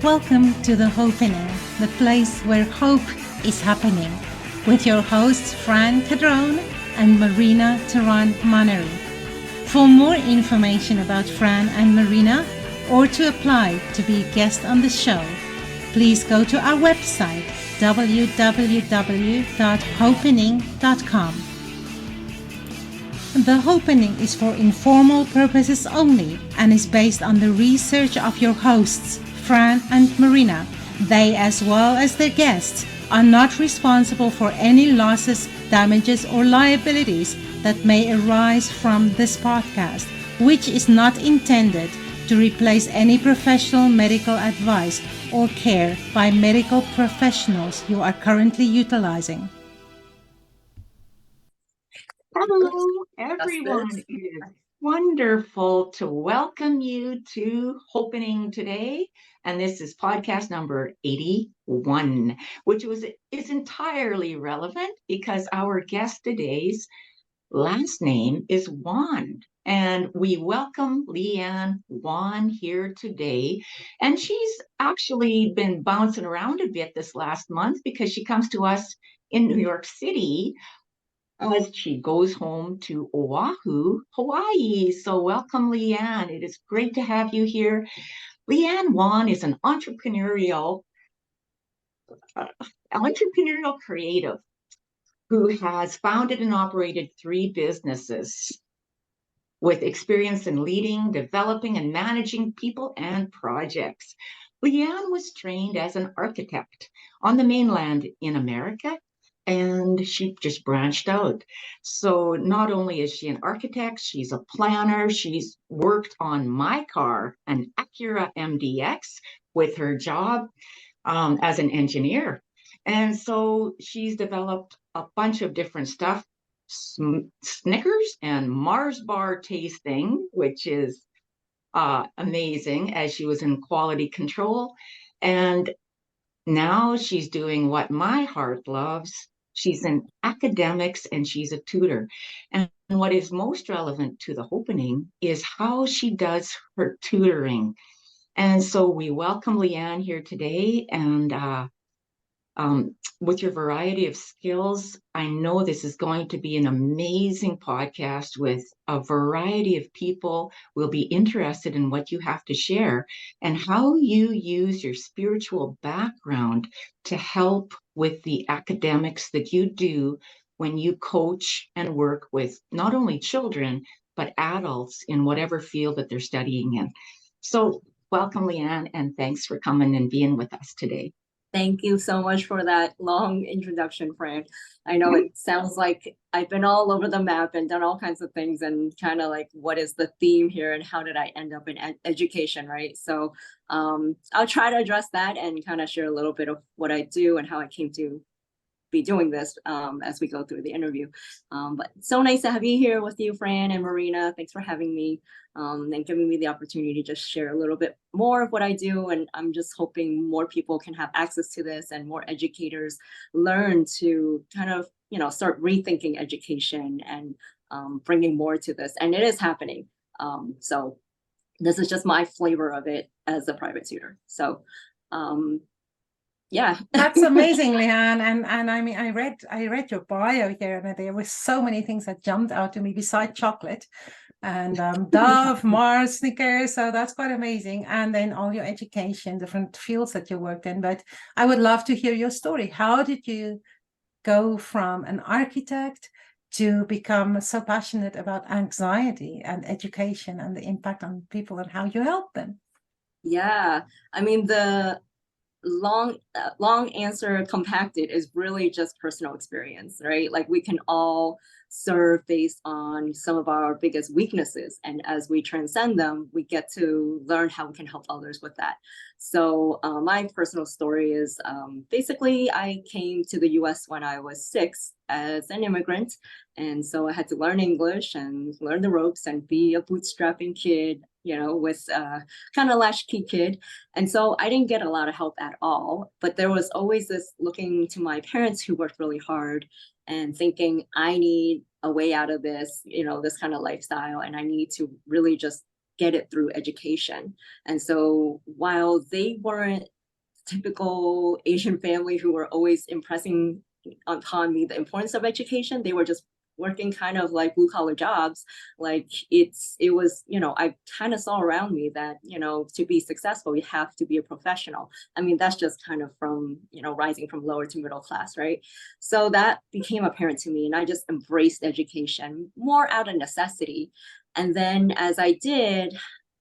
Welcome to the Hopenning, the place where hope is happening, with your hosts Liyan Catherine and Marina Theron-Monnery. For more information about Fran and Marina, or to apply to be a guest on the show, please go to our website www.hopenning.com. The Hopenning is for informal purposes only and is based on the research of your hosts, Fran and Marina. They, as well as their guests, are not responsible for any losses, damages, or liabilities that may arise from this podcast, which is not intended to replace any professional medical advice or care by medical professionals you are currently utilizing. Hello, everyone. It is wonderful to welcome you to Hopenning today. And this is podcast number 81, which is entirely relevant because our guest today's last name is Wan. And we welcome Liyan Wan here today. And she's actually been bouncing around a bit this last month because she comes to us in New York City as she goes home to Oahu, Hawaii. So welcome, Liyan. It is great to have you here. Liyan Wan is an entrepreneurial creative who has founded and operated 3 businesses with experience in leading, developing, and managing people and projects. Liyan was trained as an architect on the mainland in America, and she just branched out. So not only is she an architect, she's a planner. She's worked on my car, an Acura MDX, with her job as an engineer. And so she's developed a bunch of different stuff, Snickers and Mars bar tasting, which is amazing, as she was in quality control. And now she's doing what my heart loves. She's in academics and she's a tutor. And what is most relevant to the Hopenning is how she does her tutoring. And so we welcome Liyan here today. And with your variety of skills, I know this is going to be an amazing podcast with a variety of people who will be interested in what you have to share and how you use your spiritual background to help with the academics that you do when you coach and work with not only children, but adults in whatever field that they're studying in. So welcome, Liyan, and thanks for coming and being with us today. Thank you so much for that long introduction, Fran. I know it sounds like I've been all over the map and done all kinds of things and kind of like, what is the theme here and how did I end up in education, right? So I'll try to address that and kind of share a little bit of what I do and how I came to be doing this as we go through the interview. But so nice to have you here with you, Fran and Marina. Thanks for having me and giving me the opportunity to just share a little bit more of what I do. And I'm just hoping more people can have access to this and more educators learn to kind of, start rethinking education and bringing more to this. And it is happening. So this is just my flavor of it as a private tutor. So yeah, that's amazing, Liyan. And I mean, I read your bio here, and there were so many things that jumped out to me beside chocolate and Dove, Mars, Snickers. So that's quite amazing. And then all your education, different fields that you worked in. But I would love to hear your story. How did you go from an architect to become so passionate about anxiety and education and the impact on people and how you help them? Yeah, I mean, the long answer compacted is really just personal experience, right? Like we can all serve based on some of our biggest weaknesses, and as we transcend them, we get to learn how we can help others with that. So my personal story is basically I came to the US when I was 6 as an immigrant, and so I had to learn English and learn the ropes and be a bootstrapping kid, with kind of latchkey kid. And so I didn't get a lot of help at all, but there was always this looking to my parents who worked really hard and thinking, I need a way out of this, this kind of lifestyle, and I need to really just get it through education. And so while they weren't typical Asian family who were always impressing upon me the importance of education. They were just working kind of like blue collar jobs. Like it was, I kind of saw around me that, to be successful, you have to be a professional. I mean, that's just kind of from, rising from lower to middle class, right? So that became apparent to me, and I just embraced education more out of necessity. And then as I did,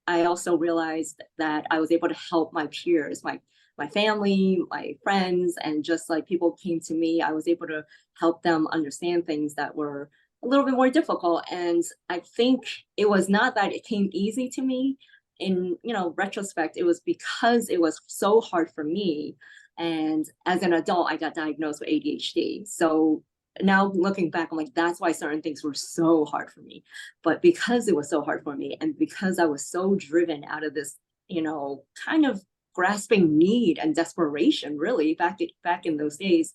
I also realized that I was able to help my peers, my family, my friends, and just like people came to me, I was able to help them understand things that were a little bit more difficult. And I think it was not that it came easy to me. In retrospect, it was because it was so hard for me. And as an adult, I got diagnosed with ADHD. So now looking back, I'm like, that's why certain things were so hard for me. But because it was so hard for me, and because I was so driven out of this, kind of grasping need and desperation, really back in those days,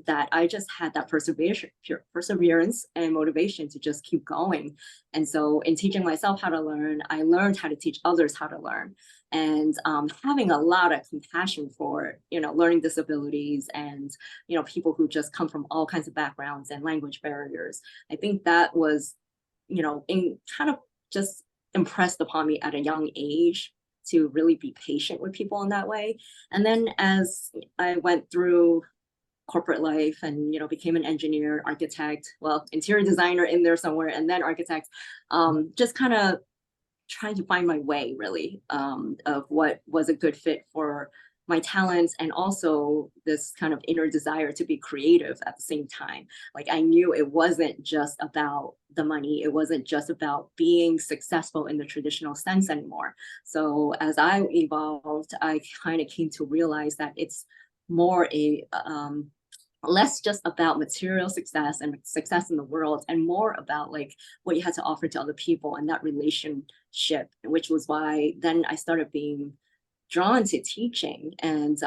that I just had that perseverance and motivation to just keep going. And so in teaching myself how to learn, I learned how to teach others how to learn, and having a lot of compassion for learning disabilities and people who just come from all kinds of backgrounds and language barriers. I think that was in kind of just impressed upon me at a young age, to really be patient with people in that way. And then as I went through corporate life and became an engineer, architect, well, interior designer in there somewhere, and then architect, just kind of trying to find my way, really, of what was a good fit for my talents, and also this kind of inner desire to be creative at the same time. Like I knew it wasn't just about the money, it wasn't just about being successful in the traditional sense anymore. So as I evolved, I kind of came to realize that it's more less just about material success and success in the world, and more about like what you had to offer to other people and that relationship, which was why then I started being drawn to teaching, and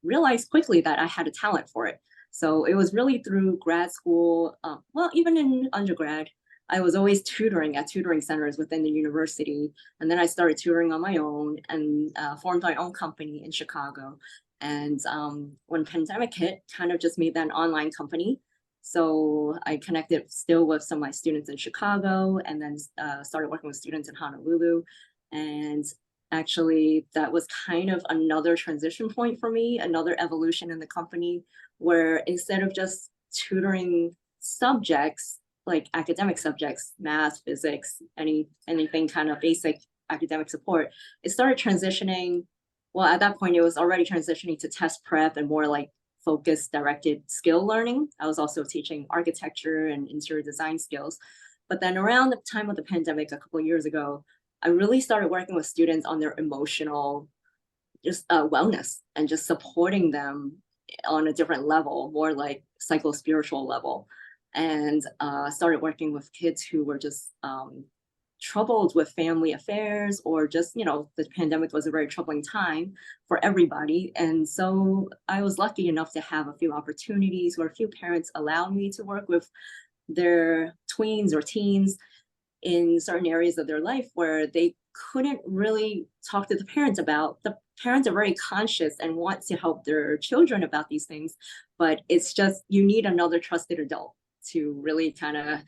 realized quickly that I had a talent for it. So it was really through grad school, well, even in undergrad, I was always tutoring at tutoring centers within the university. And then I started tutoring on my own, and formed my own company in Chicago. And when pandemic hit, kind of just made that an online company. So I connected still with some of my students in Chicago, and then started working with students in Honolulu. And actually, that was kind of another transition point for me, another evolution in the company, where instead of just tutoring subjects, like academic subjects, math, physics, anything kind of basic academic support, it started transitioning. Well, at that point, it was already transitioning to test prep and more like focused, directed skill learning. I was also teaching architecture and interior design skills. But then around the time of the pandemic, a couple of years ago, I really started working with students on their emotional just wellness, and just supporting them on a different level, more like psycho-spiritual level. And started working with kids who were just troubled with family affairs, or just, the pandemic was a very troubling time for everybody. And so I was lucky enough to have a few opportunities where a few parents allowed me to work with their tweens or teens in certain areas of their life where they couldn't really talk to the parents about. The parents are very conscious and want to help their children about these things, but it's just, you need another trusted adult to really kind of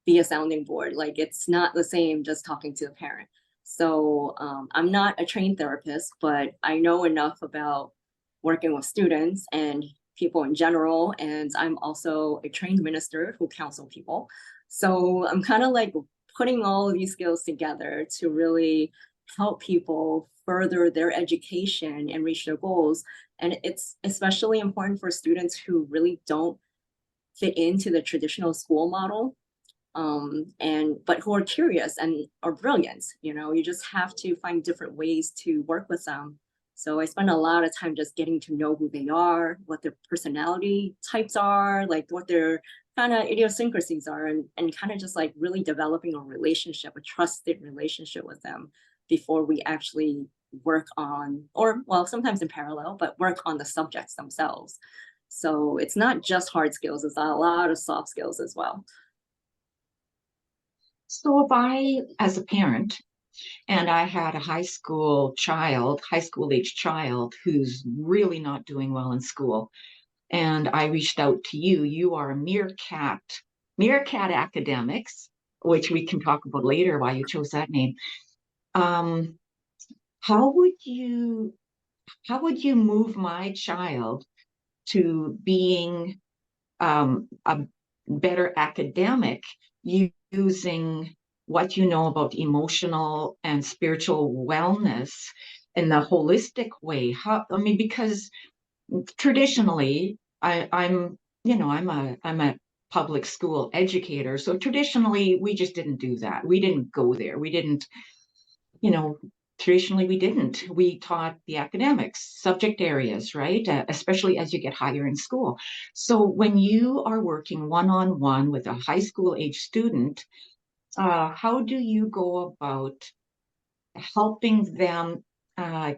be a sounding board. Like it's not the same just talking to the parent. So I'm not a trained therapist, but I know enough about working with students and people in general. And I'm also a trained minister who counsel people. So I'm kind of like putting all of these skills together to really help people further their education and reach their goals. And it's especially important for students who really don't fit into the traditional school model, but who are curious and are brilliant. You just have to find different ways to work with them. So I spend a lot of time just getting to know who they are, what their personality types are, like what their kind of idiosyncrasies are, and kind of just like really developing a trusted relationship with them before we actually work on, or well, sometimes in parallel, but work on the subjects themselves. So it's not just hard skills, it's a lot of soft skills as well. So if I, as a parent, And I had a high school age child who's really not doing well in school. And I reached out to you. You are a Meerkat Academics, which we can talk about later why you chose that name. Um, how would you move my child to being a better academic using what you know about emotional and spiritual wellness in the holistic way? Because traditionally, I'm a public school educator, so traditionally we just didn't do that. We didn't go there. We didn't, you know, traditionally we didn't. We taught the academics, subject areas, right? Especially as you get higher in school. So when you are working one-on-one with a high school age student, how do you go about helping them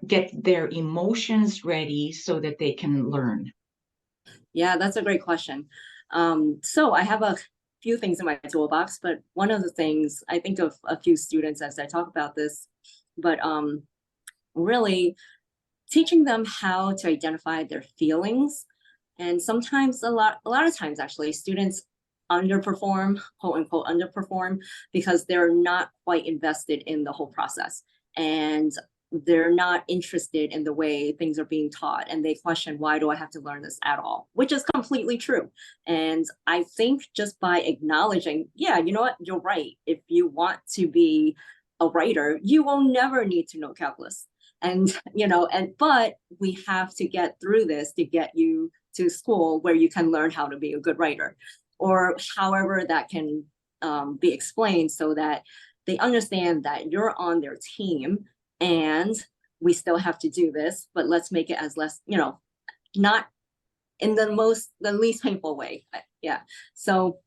get their emotions ready so that they can learn? Yeah, that's a great question. So I have a few things in my toolbox, but one of the things I think of a few students as I talk about this, but really teaching them how to identify their feelings. And sometimes a lot of times actually students underperform, quote unquote underperform, because they're not quite invested in the whole process. And they're not interested in the way things are being taught, and they question, why do I have to learn this at all, which is completely true. And I think just by acknowledging, yeah, you know what, you're right, if you want to be a writer, you will never need to know calculus. And but we have to get through this to get you to school where you can learn how to be a good writer, or however that can be explained, so that they understand that you're on their team, and we still have to do this, but let's make it as less, not in the least painful way. Yeah. So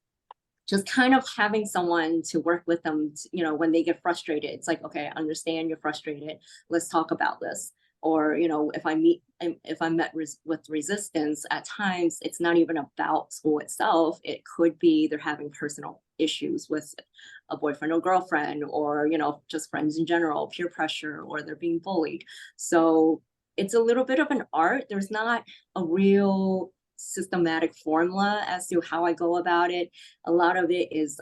just kind of having someone to work with them, when they get frustrated, it's like, okay, I understand you're frustrated. Let's talk about this. Or, if I'm met with resistance, at times it's not even about school itself. It could be they're having personal issues with a boyfriend or girlfriend, or, just friends in general, peer pressure, or they're being bullied. So it's a little bit of an art. There's not a real systematic formula as to how I go about it. A lot of it is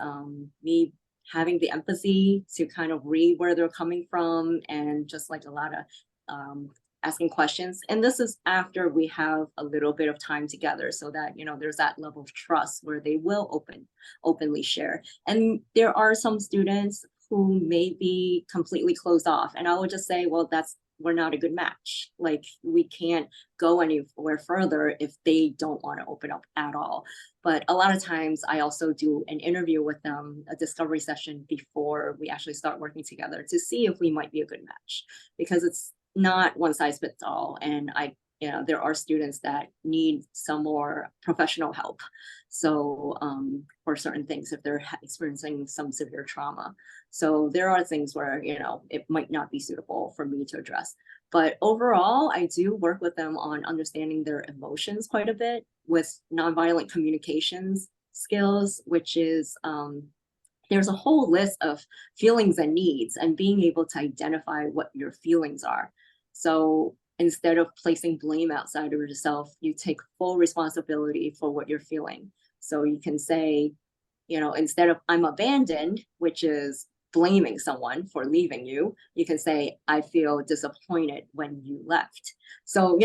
me having the empathy to kind of read where they're coming from, and just like a lot of asking questions. And this is after we have a little bit of time together, so that there's that level of trust where they will openly share. And there are some students who may be completely closed off, and I would just say, well, we're not a good match. Like, we can't go anywhere further if they don't want to open up at all. But a lot of times I also do an interview with them, a discovery session, before we actually start working together, to see if we might be a good match, because it's not one size fits all. And there are students that need some more professional help. So for certain things, if they're experiencing some severe trauma. So there are things where, it might not be suitable for me to address. But overall, I do work with them on understanding their emotions quite a bit with nonviolent communications skills, which is there's a whole list of feelings and needs, and being able to identify what your feelings are. So instead of placing blame outside of yourself, you take full responsibility for what you're feeling. So you can say, instead of I'm abandoned, which is blaming someone for leaving you, you can say, I feel disappointed when you left. So,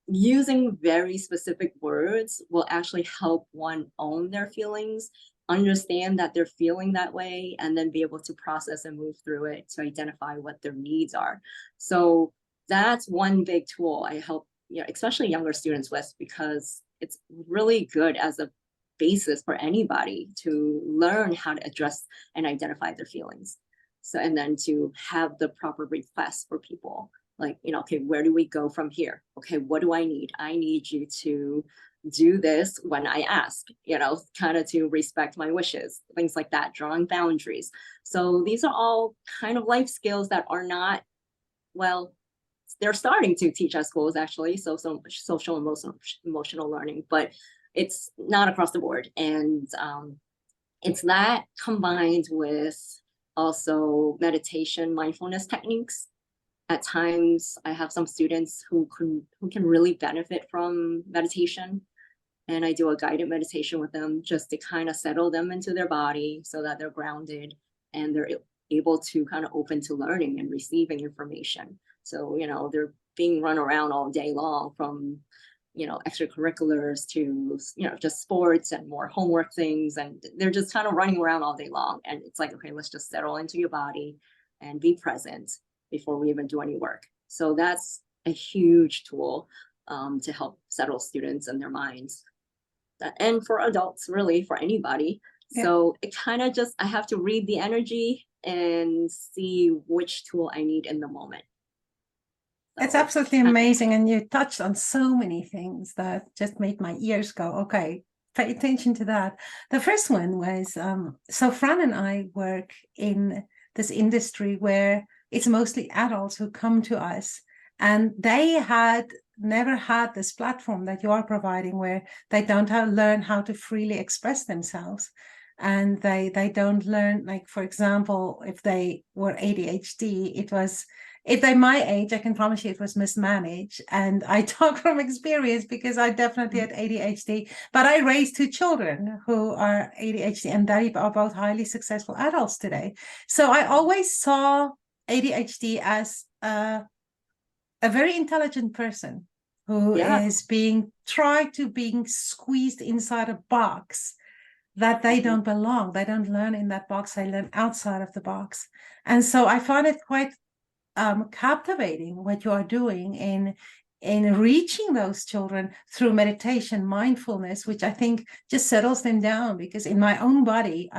using very specific words will actually help one own their feelings, understand that they're feeling that way, and then be able to process and move through it to identify what their needs are. So that's one big tool I help, especially younger students with, because it's really good as a basis for anybody to learn how to address and identify their feelings. So, and then to have the proper requests for people, like, okay, where do we go from here? Okay, what do I need? I need you to do this when I ask, kind of to respect my wishes, things like that, drawing boundaries. So these are all kind of life skills that are not, well, they're starting to teach at schools, actually, so social emotional learning, but it's not across the board. And it's that combined with also meditation, mindfulness techniques. At times, I have some students who can really benefit from meditation, and I do a guided meditation with them just to kind of settle them into their body so that they're grounded and they're able to kind of open to learning and receiving information. So, you know, they're being run around all day long from, you know, extracurriculars to, you know, just sports and more homework things. And they're just kind of running around all day long. And it's like, okay, let's just settle into your body and be present before we even do any work. So that's a huge tool to help settle students and their minds. And for adults, really, for anybody. Yeah. So it kind of just, I have to read the energy and see which tool I need in the moment. It's absolutely amazing. And you touched on so many things that just made my ears go, okay, pay attention to that. The first one was, so Fran and I work in this industry where it's mostly adults who come to us, and they had never had this platform that you are providing where they don't learn how to freely express themselves. And they don't learn, like, for example, if they were ADHD, it was, if they're my age, I can promise you it was mismanaged. And I talk from experience because I definitely had ADHD, but I raised two children who are ADHD, and they are both highly successful adults today. So I always saw ADHD as a very intelligent person who is being squeezed inside a box that they don't belong. They don't learn in that box. They learn outside of the box. And so I find it quite captivating what you are doing in reaching those children through meditation, mindfulness, which I think just settles them down, because in my own body,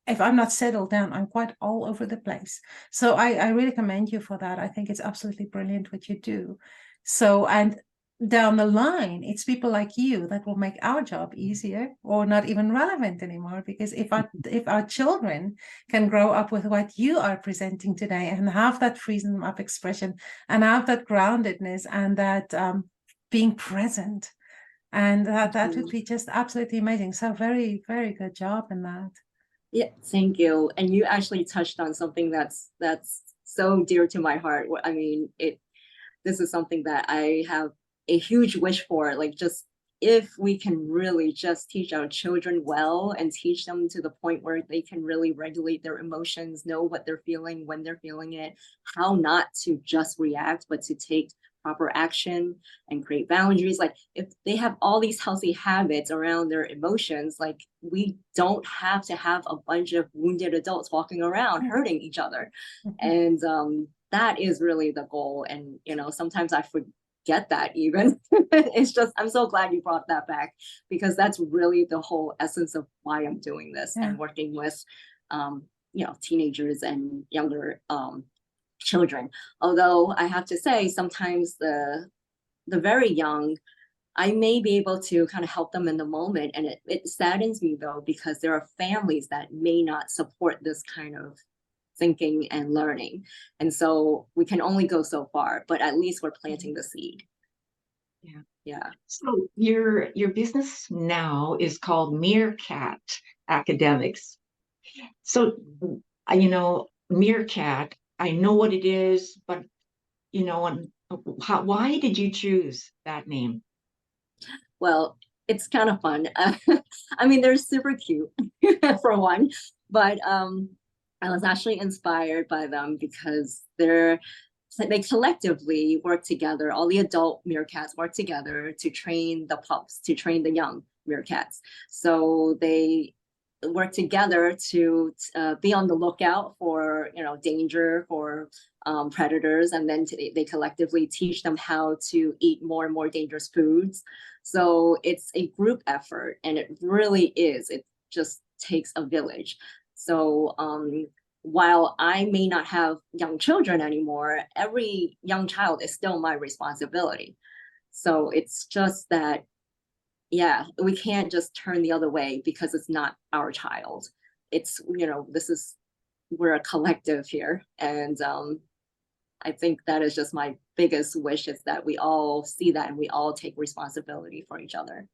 if I'm not settled down, I'm quite all over the place. So I really commend you for that. I think it's absolutely brilliant what you do. So, and down the line, it's people like you that will make our job easier or not even relevant anymore. Because if our children can grow up with what you are presenting today and have that freedom of expression and have that groundedness and that being present, and that would be just absolutely amazing. So very, very good job in that. Yeah, thank you. And you actually touched on something that's so dear to my heart. I mean, this is something that I have a huge wish for, like, just if we can really just teach our children well and teach them to the point where they can really regulate their emotions, know what they're feeling, when they're feeling it, how not to just react, but to take proper action and create boundaries. Like, if they have all these healthy habits around their emotions, like, we don't have to have a bunch of wounded adults walking around hurting each other. And that is really the goal. And, you know, sometimes I forget that even. It's just, I'm so glad you brought that back, because that's really the whole essence of why I'm doing this and working with, you know, teenagers and younger children. Although I have to say, sometimes the very young, I may be able to kind of help them in the moment. And it saddens me, though, because there are families that may not support this kind of thinking and learning. And so we can only go so far, but at least we're planting the seed. Yeah. So your business now is called Meerkat Academics. So, you know, Meerkat, I know what it is, but, you know, why did you choose that name? Well, it's kind of fun. I mean, they're super cute for one, but I was actually inspired by them because they collectively work together. All the adult meerkats work together to train the pups, to train the young meerkats. So they work together to be on the lookout for, you know, danger, for predators, and then they collectively teach them how to eat more and more dangerous foods. So it's a group effort, and it really is. It just takes a village. So while I may not have young children anymore, every young child is still my responsibility. So it's just that, yeah, we can't just turn the other way because it's not our child. It's, you know, we're a collective here. And I think that is just my biggest wish, is that we all see that and we all take responsibility for each other.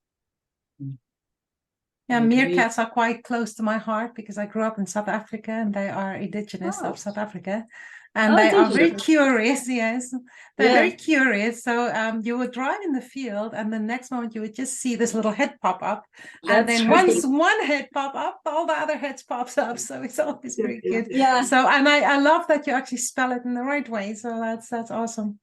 Yeah, I agree. meerkats are quite close to my heart because I grew up in South Africa and they are indigenous Oh. of South Africa. And Oh, they it's are very interesting. curious, yes. They're Yeah. very curious. So you would drive in the field and the next moment you would just see this little head pop up. And That's then right. once one head pop up, all the other heads pops up. So it's always very good. Yeah. So, and I love that you actually spell it in the right way. So that's awesome.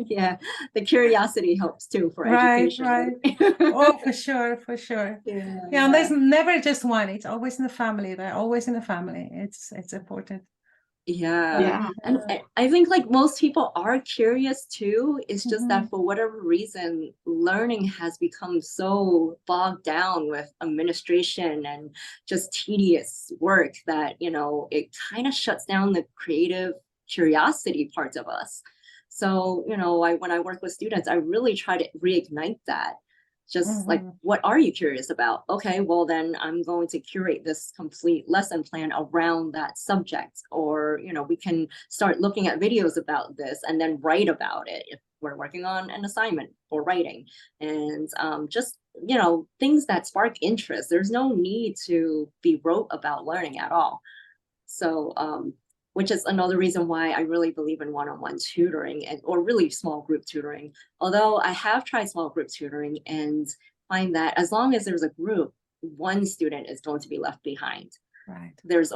Yeah, the curiosity helps too for Right, education. right. Oh, for sure, for sure. Yeah, Yeah, and there's never just one. It's always in the family. They're always in the family. It's important. yeah. Yeah. And I think like most people are curious too. It's just Mhm. that for whatever reason, learning has become so bogged down with administration and just tedious work that, you know, it kind of shuts down the creative curiosity parts of us. So, you know, when I work with students, I really try to reignite that. Just like, Mhm. what are you curious about? Okay, well, then I'm going to curate this complete lesson plan around that subject. Or, you know, we can start looking at videos about this and then write about it if we're working on an assignment or writing. And just, you know, things that spark interest. There's no need to be rote about learning at all. So, which is another reason why I really believe in one-on-one tutoring and or really small group tutoring. Although I have tried small group tutoring and find that as long as there's a group, one student is going to be left behind. Right.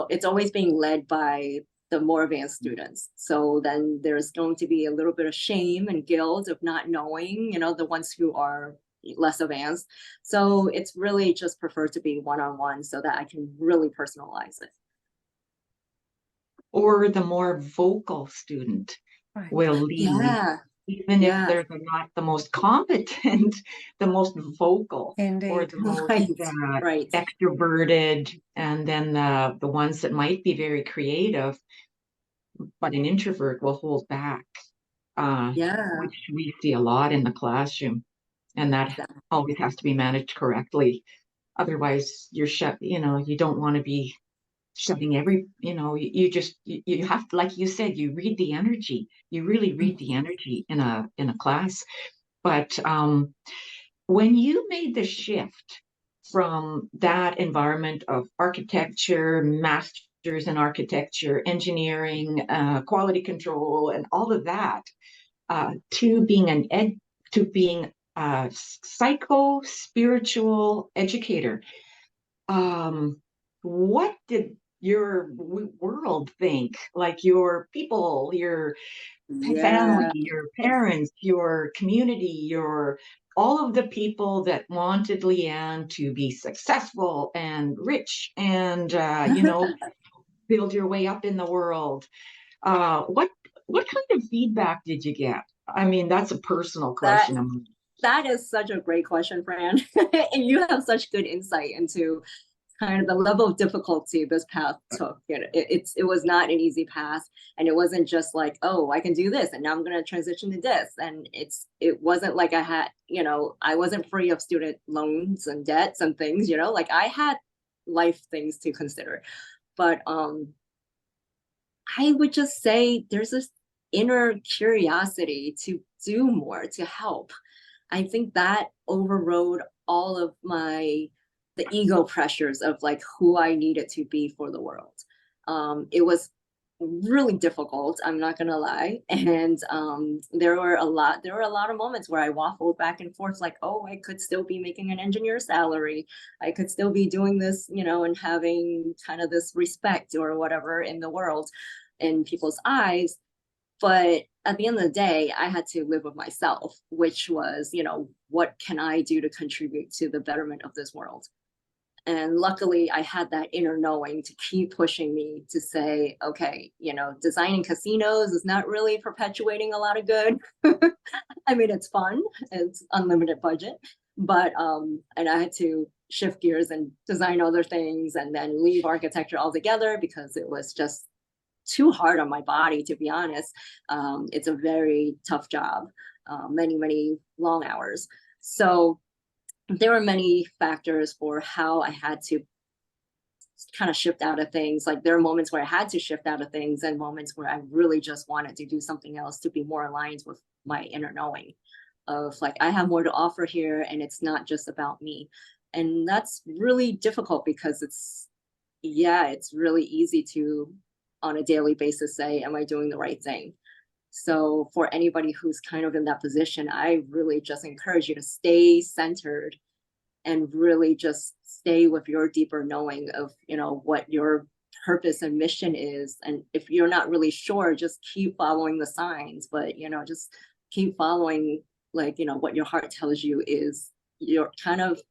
It's always being led by the more advanced students. So then there's going to be a little bit of shame and guilt of not knowing, you know, the ones who are less advanced. So it's really just preferred to be one-on-one so that I can really personalize it. Or the more vocal student Right. will lead, Yeah. even if Yeah. they're not the most competent, the most vocal, or Indeed. the most Right. Right. extroverted, and then the ones that might be very creative, but an introvert will hold back, Yeah. which we see a lot in the classroom, and that Exactly. always has to be managed correctly. Otherwise, you're shut. You know, you don't want to be shutting every. You know, you have to, like you said, you read the energy. You really read the energy in a class. But when you made the shift from that environment of architecture, masters in architecture, engineering, quality control, and all of that, to being to being a psycho-spiritual educator, what did your world think? Like your people, your family, Yeah. your parents, your community, your all of the people that wanted Liyan to be successful and rich and build your way up in the world. What kind of feedback did you get? I mean, that's a personal That question. that is such a great question, Fran. And you have such good insight into kind of the level of difficulty this path took. It was not an easy path, and it wasn't just like, oh, I can do this and now I'm going to transition to this. And it wasn't like I had, you know, I wasn't free of student loans and debts and things, you know, like I had life things to consider. But I would just say there's this inner curiosity to do more, to help. I think that overrode all of the ego pressures of like who I needed to be for the world. It was really difficult, I'm not gonna lie. And there were a lot of moments where I waffled back and forth, like, oh, I could still be making an engineer salary. I could still be doing this, you know, and having kind of this respect or whatever in the world, in people's eyes. But at the end of the day, I had to live with myself, which was, you know, what can I do to contribute to the betterment of this world? And luckily, I had that inner knowing to keep pushing me to say, okay, you know, designing casinos is not really perpetuating a lot of good. I mean, it's fun, it's unlimited budget, but and I had to shift gears and design other things and then leave architecture altogether because it was just too hard on my body, to be honest. It's a very tough job, many long hours. So there were many factors for how I had to kind of shift out of things. Like there are moments where I had to shift out of things and moments where I really just wanted to do something else to be more aligned with my inner knowing of like, I have more to offer here and it's not just about me. And that's really difficult because it's really easy to, on a daily basis, say, am I doing the right thing? So for anybody who's kind of in that position, I really just encourage you to stay centered and really just stay with your deeper knowing of, what your purpose and mission is. And if you're not really sure, just keep following the signs, but, just keep following, like, what your heart tells you is you're kind of,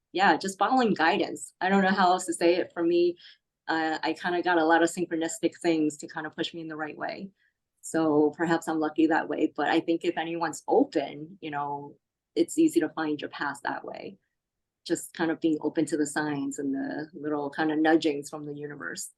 just following guidance. I don't know how else to say it. For me, I kind of got a lot of synchronistic things to kind of push me in the right way. So perhaps I'm lucky that way, but I think if anyone's open, it's easy to find your path that way. Just kind of being open to the signs and the little kind of nudgings from the universe.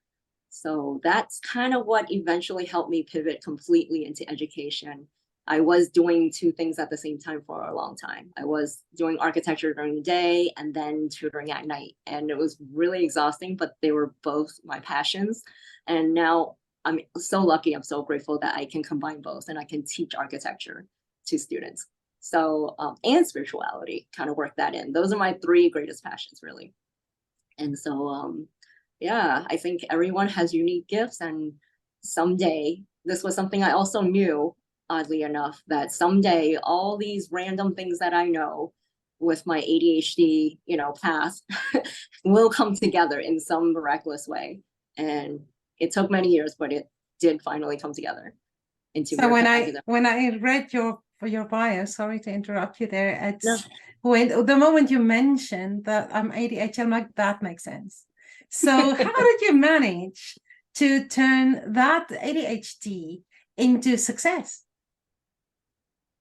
So that's kind of what eventually helped me pivot completely into education. I was doing two things at the same time for a long time. I was doing architecture during the day and then tutoring at night. And it was really exhausting, but they were both my passions. And now I'm so lucky, I'm so grateful that I can combine both and I can teach architecture to students. So, and spirituality, kind of work that in. Those are my three greatest passions, really. And so, I think everyone has unique gifts, and someday, this was something I also knew, oddly enough, that someday all these random things that I know with my ADHD, path will come together in some miraculous way. And it took many years, but it did finally come together. So when I read your bio, sorry to interrupt you there, it's when the moment you mentioned that I'm ADHD, I'm like, that makes sense. So how did you manage to turn that ADHD into success?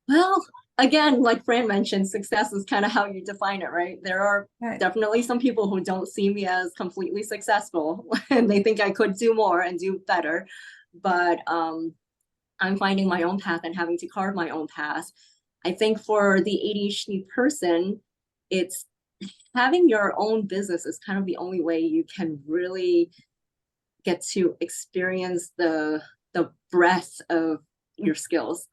Well, again, like Fran mentioned, success is kind of how you define it, right? There are definitely some people who don't see me as completely successful and they think I could do more and do better. But I'm finding my own path and having to carve my own path. I think for the ADHD person, it's having your own business is kind of the only way you can really get to experience the breadth of your skills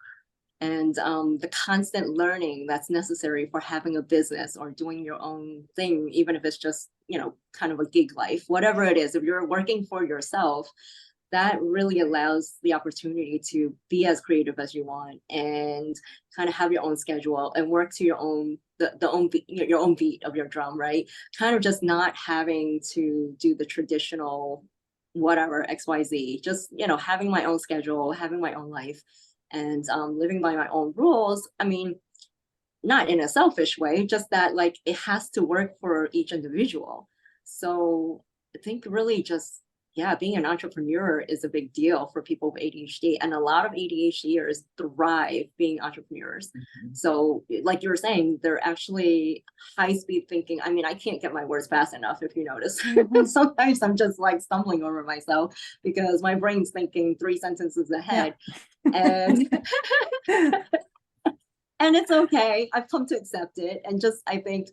and the constant learning that's necessary for having a business or doing your own thing, even if it's just, kind of a gig life, whatever it is. If you're working for yourself, that really allows the opportunity to be as creative as you want and kind of have your own schedule and work to your own your own beat of your drum, right? Kind of just not having to do the traditional whatever XYZ, just having my own schedule, having my own life, and living by my own rules. I mean, not in a selfish way, just that like it has to work for each individual. So I think really just being an entrepreneur is a big deal for people with ADHD, and a lot of ADHDers thrive being entrepreneurs. So like you were saying, they're actually high speed thinking. I mean, I can't get my words fast enough, if you notice. Sometimes I'm just like stumbling over myself because my brain's thinking 3 sentences ahead. And and it's okay. I've come to accept it, and just I think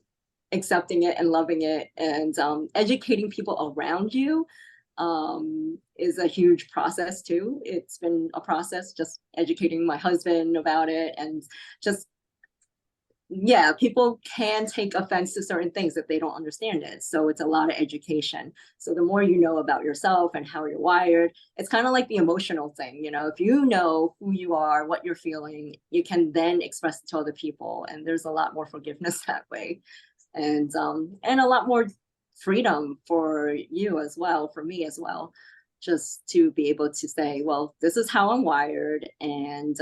accepting it and loving it and educating people around you is a huge process too. It's been a process just educating my husband about it, and just people can take offense to certain things if they don't understand it. So it's a lot of education. So the more you know about yourself and how you're wired, it's kind of like the emotional thing. If you know who you are, what you're feeling, you can then express it to other people, and there's a lot more forgiveness that way, and a lot more freedom for you as well, for me as well, just to be able to say, well, this is how I'm wired, and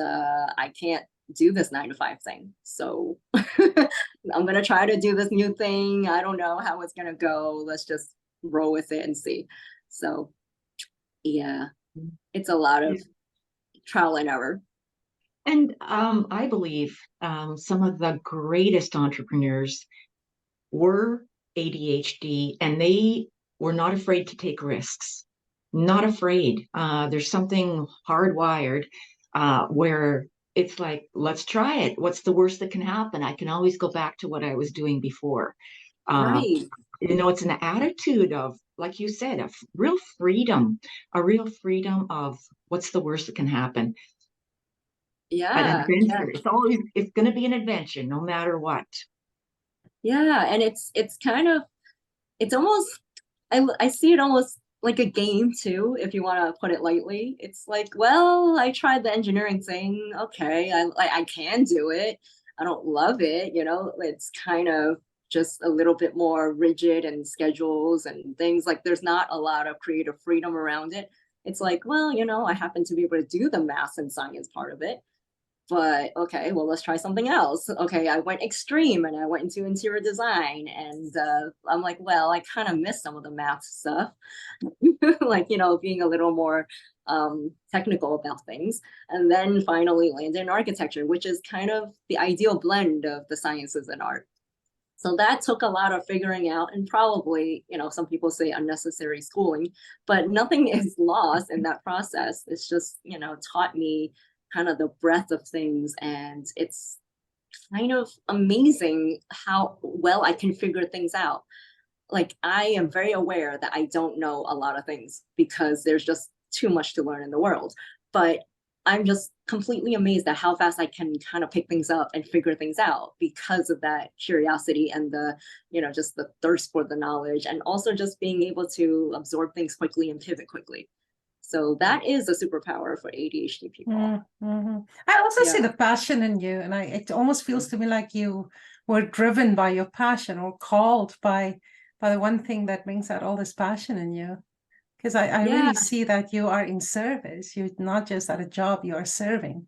I can't do this 9-to-5 thing. So I'm going to try to do this new thing. I don't know how it's going to go. Let's just roll with it and see. So it's a lot of trial and error. And I believe some of the greatest entrepreneurs were ADHD, and they were not afraid to take risks. Not afraid. There's something hardwired where it's like, let's try it. What's the worst that can happen? I can always go back to what I was doing before. Right. It's an attitude of, like you said, a real freedom of what's the worst that can happen. An adventure. It's going to be an adventure no matter what. And it's kind of it's almost, I see it almost like a game too, if you want to put it lightly. It's like, well, I tried the engineering thing. Okay, I can do it. I don't love it, you know. It's kind of just a little bit more rigid and schedules and things. Like there's not a lot of creative freedom around it. It's like, well, you know, I happen to be able to do the math and science part of it. But okay, well, let's try something else. Okay, I went extreme and I went into interior design, and I'm like, well, I kind of miss some of the math stuff, like, you know, being a little more technical about things. And then finally landed in architecture, which is kind of the ideal blend of the sciences and art. So that took a lot of figuring out, and probably, you know, some people say unnecessary schooling, but nothing is lost in that process. It's just, you know, taught me kind of the breadth of things, and it's kind of amazing how well I can figure things out. Like I am very aware that I don't know a lot of things because there's just too much to learn in the world. But I'm just completely amazed at how fast I can kind of pick things up and figure things out because of that curiosity and the, you know, just the thirst for the knowledge, and also just being able to absorb things quickly and pivot quickly. So that is a superpower for ADHD people. Mm-hmm. I also see the passion in you, and it almost feels to me like you were driven by your passion or called by the one thing that brings out all this passion in you. Because I really see that you are in service. You're not just at a job, you are serving.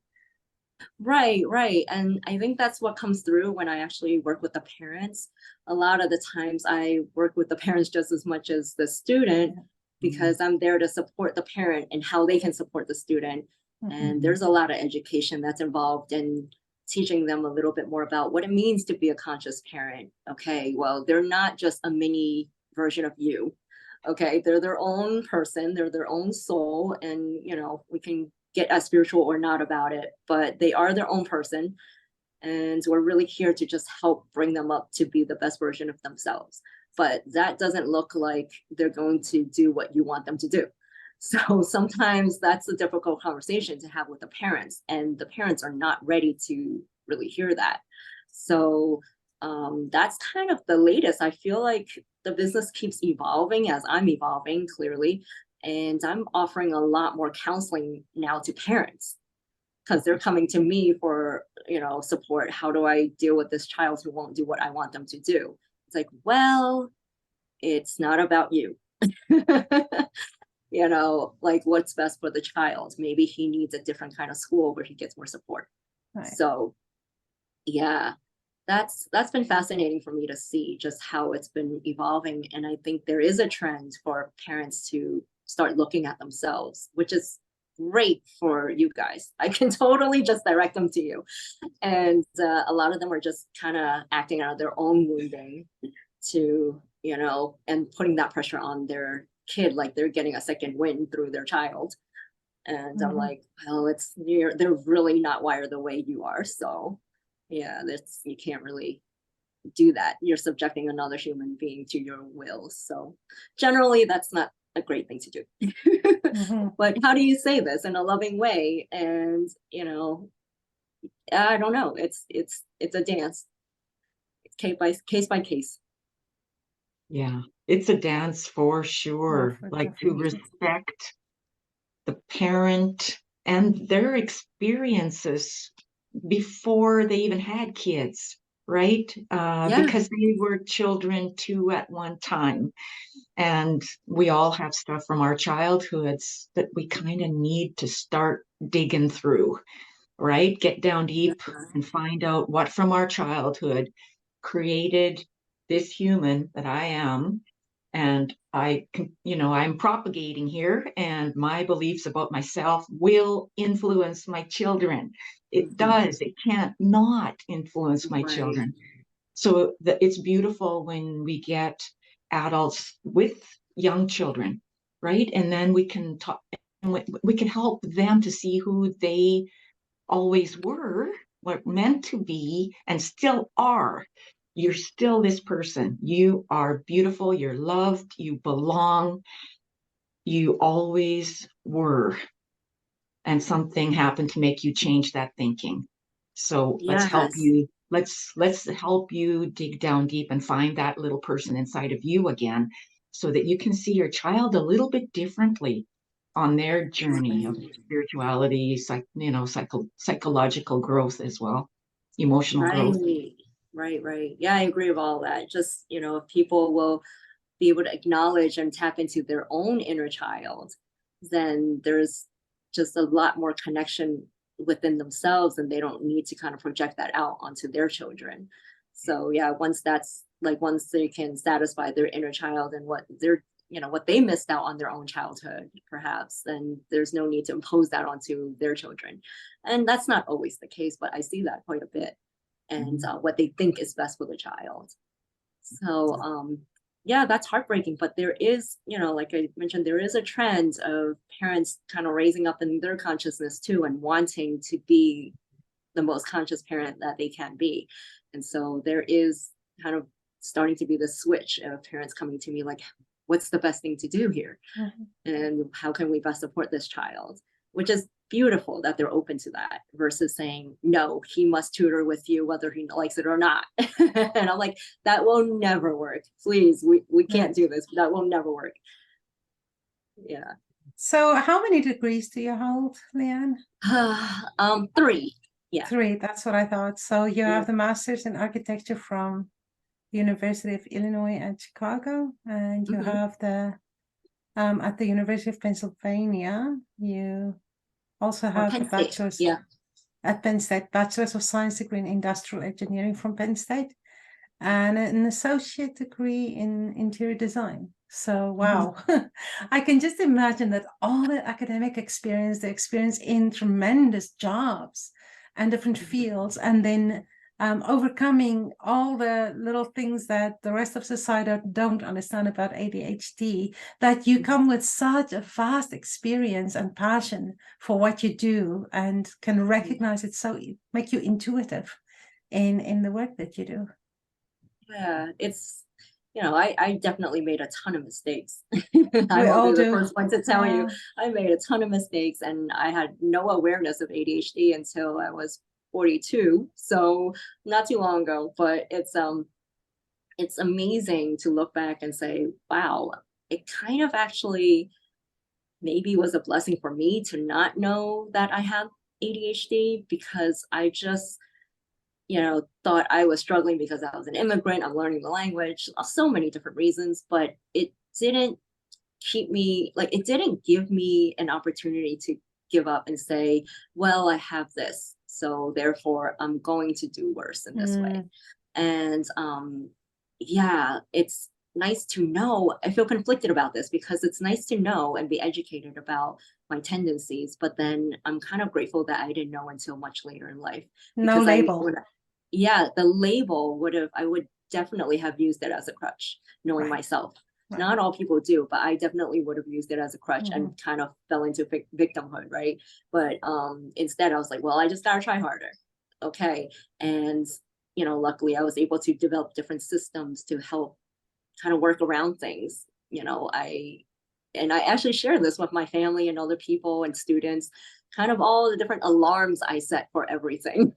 Right, right. And I think that's what comes through when I actually work with the parents. A lot of the times I work with the parents just as much as the student, because I'm there to support the parent and how they can support the student. And there's a lot of education that's involved in teaching them a little bit more about what it means to be a conscious parent. Okay, well, they're not just a mini version of you. Okay, they're their own person, they're their own soul, and you know, we can get as spiritual or not about it, but they are their own person. And we're really here to just help bring them up to be the best version of themselves. But that doesn't look like they're going to do what you want them to do. So sometimes that's a difficult conversation to have with the parents, and the parents are not ready to really hear that. So that's kind of the latest. I feel like the business keeps evolving as I'm evolving, clearly. And I'm offering a lot more counseling now to parents because they're coming to me for, you know, support. How do I deal with this child who won't do what I want them to do? It's like, well, it's not about you. You know, like what's best for the child. Maybe he needs a different kind of school where he gets more support. Right. So yeah, that's been fascinating for me to see just how it's been evolving. And I think there is a trend for parents to start looking at themselves, which is great for you guys. I can totally just direct them to you. And a lot of them are just kind of acting out of their own wounding to, you know, and putting that pressure on their kid, like they're getting a second win through their child. And I'm like, well, they're really not wired the way you are. So yeah, you can't really do that. You're subjecting another human being to your will. So generally that's not a great thing to do. But how do you say this in a loving way? And you know, I don't know. It's a dance. It's case by case. Yeah, it's a dance for sure. Like to respect the parent and their experiences before they even had kids, right? Because they were children too at one time. And we all have stuff from our childhoods that we kind of need to start digging through, right? Get down deep and find out what from our childhood created this human that I am. And I'm propagating here, and my beliefs about myself will influence my children. It does. It can't not influence my children. So it's beautiful when we get adults with young children, right? And then we can talk, and we can help them to see who they always were meant to be and still are. You're still this person. You are beautiful. You're loved. You belong. You always were. And something happened to make you change that thinking. So let's help you let's help you dig down deep and find that little person inside of you again, so that you can see your child a little bit differently on their journey of spirituality, psychological growth as well, emotional growth. Right. Yeah, I agree with all that. Just, if people will be able to acknowledge and tap into their own inner child, then there's just a lot more connection within themselves, and they don't need to kind of project that out onto their children. So yeah, once they can satisfy their inner child and what they missed out on their own childhood, perhaps, then there's no need to impose that onto their children. And that's not always the case, but I see that quite a bit. And what they think is best for the child. So yeah, that's heartbreaking. But there is, like I mentioned, there is a trend of parents kind of raising up in their consciousness too, and wanting to be the most conscious parent that they can be. And so there is kind of starting to be the switch of parents coming to me like, what's the best thing to do here? And how can we best support this child? Which is beautiful that they're open to that, versus saying, no, he must tutor with you whether he likes it or not. And I'm like, that will never work. Please, we can't do this. That will never work. Yeah. So how many degrees do you hold, Liyan? 3. Yeah. 3, that's what I thought. So you have the master's in architecture from the University of Illinois at Chicago, and you have the at the University of Pennsylvania, you also have the bachelor's at Penn State, Bachelor's of Science degree in Industrial Engineering from Penn State, and an associate degree in interior design. So wow, I can just imagine that all the academic experience, the experience in tremendous jobs and different fields, and then overcoming all the little things that the rest of society don't understand about ADHD, that you come with such a vast experience and passion for what you do, and can recognize it, so make you intuitive in the work that you do. Yeah, it's, I definitely made a ton of mistakes. I will be the first one to tell you, I made a ton of mistakes, and I had no awareness of ADHD until I was 42, so not too long ago. But it's amazing to look back and say, wow, it kind of actually maybe was a blessing for me to not know that I have ADHD, because I just thought I was struggling because I was an immigrant, I'm learning the language, so many different reasons. But it didn't it didn't give me an opportunity to give up and say, well, I have this, so therefore I'm going to do worse in this way. And yeah, it's nice to know. I feel conflicted about this, because it's nice to know and be educated about my tendencies, but then I'm kind of grateful that I didn't know until much later in life. No label. The label I would definitely have used it as a crutch, knowing myself. Right. Not all people do, but I definitely would have used it as a crutch and kind of fell into victimhood, right? But instead I was like, well, I just gotta try harder. Okay. And, luckily I was able to develop different systems to help kind of work around things. I actually share this with my family and other people and students, kind of all the different alarms I set for everything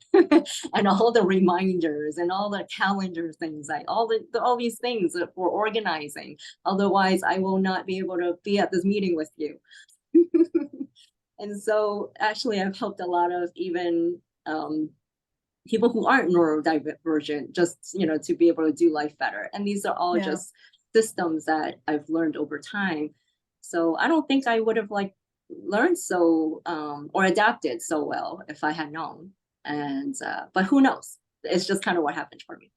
and all the reminders and all the calendar things, all these things for organizing. Otherwise, I will not be able to be at this meeting with you. And so actually, I've helped a lot of even people who aren't neurodivergent, just, to be able to do life better. And these are all just systems that I've learned over time. So I don't think I would have learned so or adapted so well if I had known. And but who knows? It's just kind of what happened for me.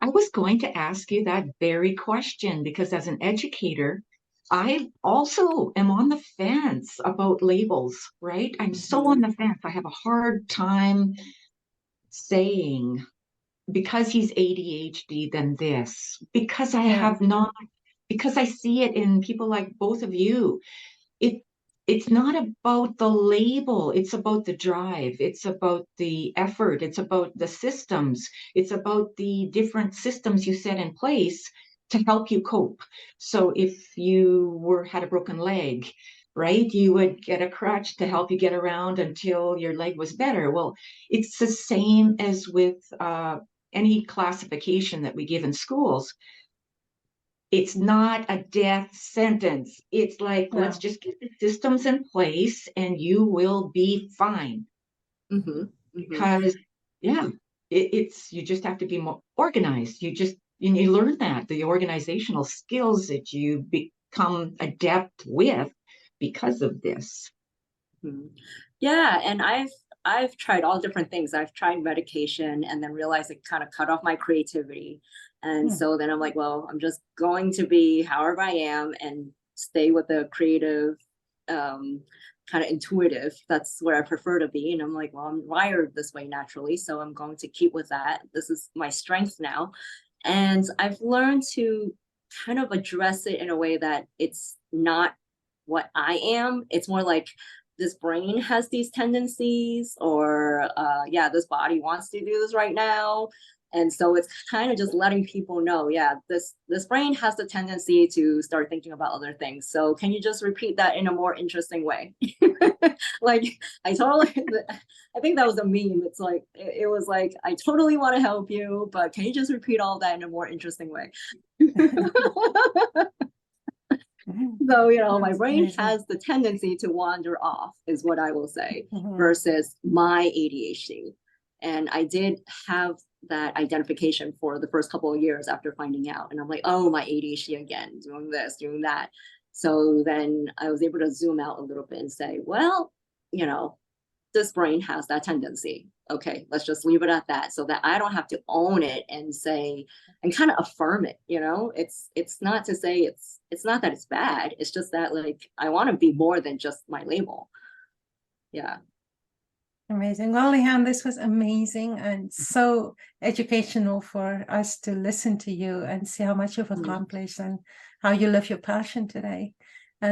I was going to ask you that very question, because as an educator, I also am on the fence about labels, right? I'm so on the fence. I have a hard time saying, because he's ADHD, then this, because I have not, because I see it in people like both of you. It's not about the label. It's about the drive. It's about the effort. It's about the systems. It's about the different systems you set in place to help you cope. So if you had a broken leg, right? You would get a crutch to help you get around until your leg was better. Well, it's the same as with any classification that we give in schools. It's not a death sentence. It's like, No. let's just get the systems in place and you will be fine. Because, yeah, it's you just have to be more organized. You learn that the organizational skills that you become adept with because of this. Yeah, and I've tried all different things. I've tried medication and then realized it kind of cut off my creativity. And so then I'm like, well, I'm just going to be however I am and stay with the creative, kind of intuitive. That's where I prefer to be. And I'm like, well, I'm wired this way naturally, so I'm going to keep with that. This is my strength now. And I've learned to kind of address it in a way that it's not what I am. It's more like this brain has these tendencies, or yeah, this body wants to do this right now. And so it's kind of just letting people know, yeah, this brain has the tendency to start thinking about other things. So can you just repeat that in a more interesting way? Like, I think that was a meme. It's like, it was like, I totally want to help you, but can you just repeat all that in a more interesting way? So, you know, my brain has the tendency to wander off, is what I will say, versus my ADHD. And I did have that identification for the first couple of years after finding out. And I'm like, oh, my ADHD again, doing this, doing that. So then I was able to zoom out a little bit and say, well, you know, this brain has that tendency. Okay, let's just leave it at that, so that I don't have to own it and say, and kind of affirm it. You know, it's not to say it's not that it's bad. It's just that, like, I want to be more than just my label. Yeah. Amazing. Well, Liyan, this was amazing and so educational for us to listen to you and see how much you've accomplished and how you live your passion today.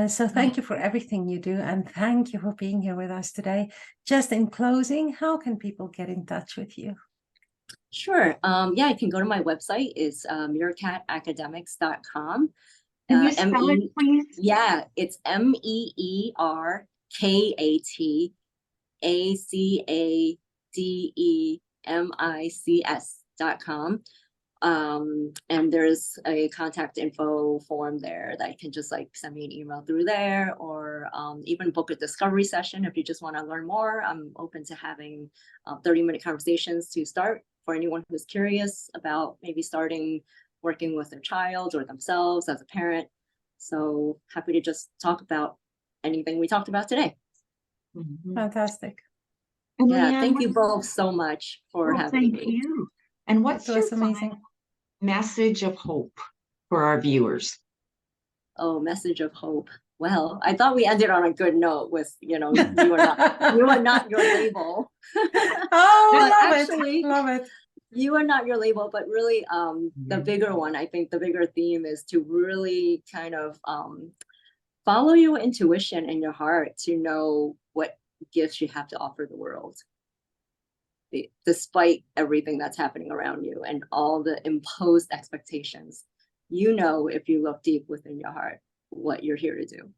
So thank you for everything you do, and thank you for being here with us today. Just in closing, how can people get in touch with you? Sure. Yeah, you can go to my website. It's meerkatacademics.com. Can you spell it, please? Yeah, it's meerkatacademics.com. And there's a contact info form there that you can just like send me an email through there, or even book a discovery session if you just want to learn more. I'm open to having 30-minute conversations to start for anyone who's curious about maybe starting working with their child or themselves as a parent. So happy to just talk about anything we talked about today. Fantastic. And yeah, Liyan, thank you both so much for having me. Thank you. And what's your amazing message of hope for our viewers? Oh, message of hope. Well, I thought we ended on a good note with, you know, you are not your label. Oh, love it. You are not your label, but really the bigger one, I think the bigger theme is to really kind of follow your intuition and your heart to know what gifts you have to offer the world, despite everything that's happening around you and all the imposed expectations. You know, if you look deep within your heart, what you're here to do.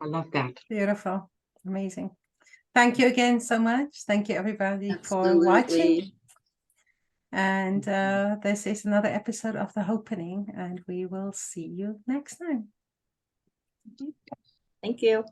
I love that. Beautiful. Amazing. Thank you again so much. Thank you, everybody, for watching. And this is another episode of the Hopenning, and we will see you next time. Thank you.